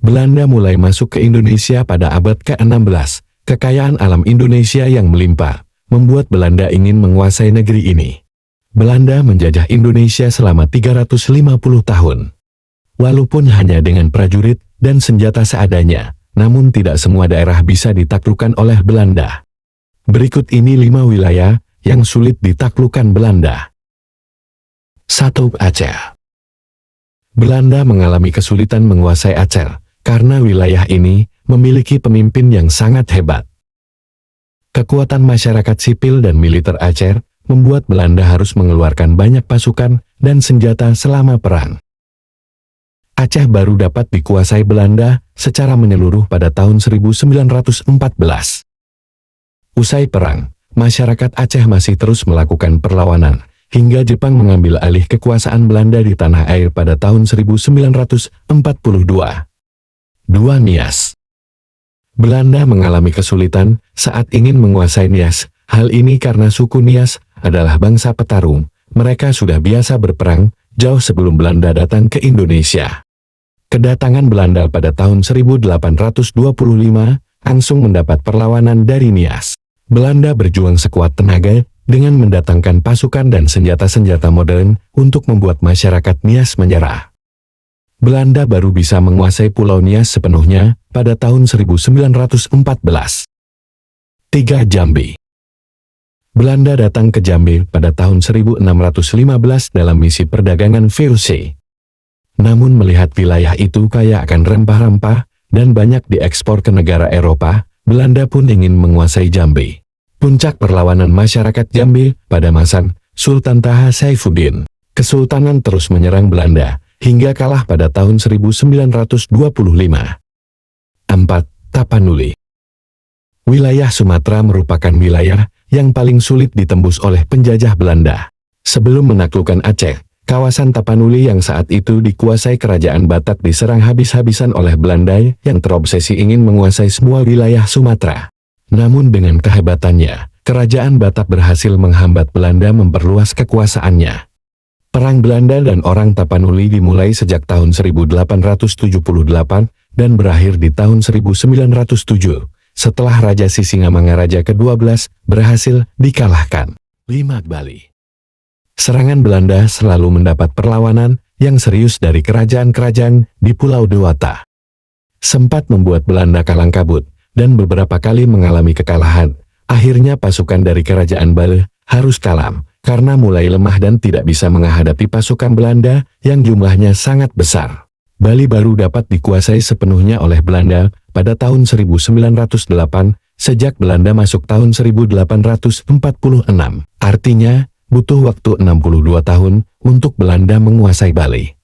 Belanda mulai masuk ke Indonesia pada abad ke-16. Kekayaan alam Indonesia yang melimpah membuat Belanda ingin menguasai negeri ini. Belanda menjajah Indonesia selama 350 tahun. Walaupun hanya dengan prajurit dan senjata seadanya, namun tidak semua daerah bisa ditaklukkan oleh Belanda. Berikut ini 5 wilayah yang sulit ditaklukkan Belanda. 1. Aceh. Belanda mengalami kesulitan menguasai Aceh karena wilayah ini memiliki pemimpin yang sangat hebat. Kekuatan masyarakat sipil dan militer Aceh membuat Belanda harus mengeluarkan banyak pasukan dan senjata selama perang. Aceh baru dapat dikuasai Belanda secara menyeluruh pada tahun 1914. Usai perang, masyarakat Aceh masih terus melakukan perlawanan, hingga Jepang mengambil alih kekuasaan Belanda di tanah air pada tahun 1942. 2. Nias. Belanda mengalami kesulitan saat ingin menguasai Nias. Hal ini karena suku Nias adalah bangsa petarung. Mereka sudah biasa berperang jauh sebelum Belanda datang ke Indonesia. Kedatangan Belanda pada tahun 1825 langsung mendapat perlawanan dari Nias. Belanda berjuang sekuat tenaga dengan mendatangkan pasukan dan senjata-senjata modern untuk membuat masyarakat Nias menyerah. Belanda baru bisa menguasai Pulau Nias sepenuhnya pada tahun 1914. 3. Jambi. Belanda datang ke Jambi pada tahun 1615 dalam misi perdagangan VOC. Namun melihat wilayah itu kaya akan rempah-rempah dan banyak diekspor ke negara Eropa, Belanda pun ingin menguasai Jambi. Puncak perlawanan masyarakat Jambi pada masa Sultan Taha Saifuddin. Kesultanan terus menyerang Belanda hingga kalah pada tahun 1925. 4. Tapanuli. Wilayah Sumatera merupakan wilayah yang paling sulit ditembus oleh penjajah Belanda. Sebelum menaklukkan Aceh, kawasan Tapanuli yang saat itu dikuasai kerajaan Batak diserang habis-habisan oleh Belanda yang terobsesi ingin menguasai semua wilayah Sumatera. Namun dengan kehebatannya, kerajaan Batak berhasil menghambat Belanda memperluas kekuasaannya. Perang Belanda dan orang Tapanuli dimulai sejak tahun 1878 dan berakhir di tahun 1907, setelah Raja Sisingamangaraja ke-12 berhasil dikalahkan. 5. Bali. Serangan Belanda selalu mendapat perlawanan yang serius dari kerajaan-kerajaan di Pulau Dewata. Sempat membuat Belanda kalang kabut dan beberapa kali mengalami kekalahan. Akhirnya pasukan dari kerajaan Bali harus kalah karena mulai lemah dan tidak bisa menghadapi pasukan Belanda yang jumlahnya sangat besar. Bali baru dapat dikuasai sepenuhnya oleh Belanda pada tahun 1908, sejak Belanda masuk tahun 1846. Artinya, butuh waktu 62 tahun untuk Belanda menguasai Bali.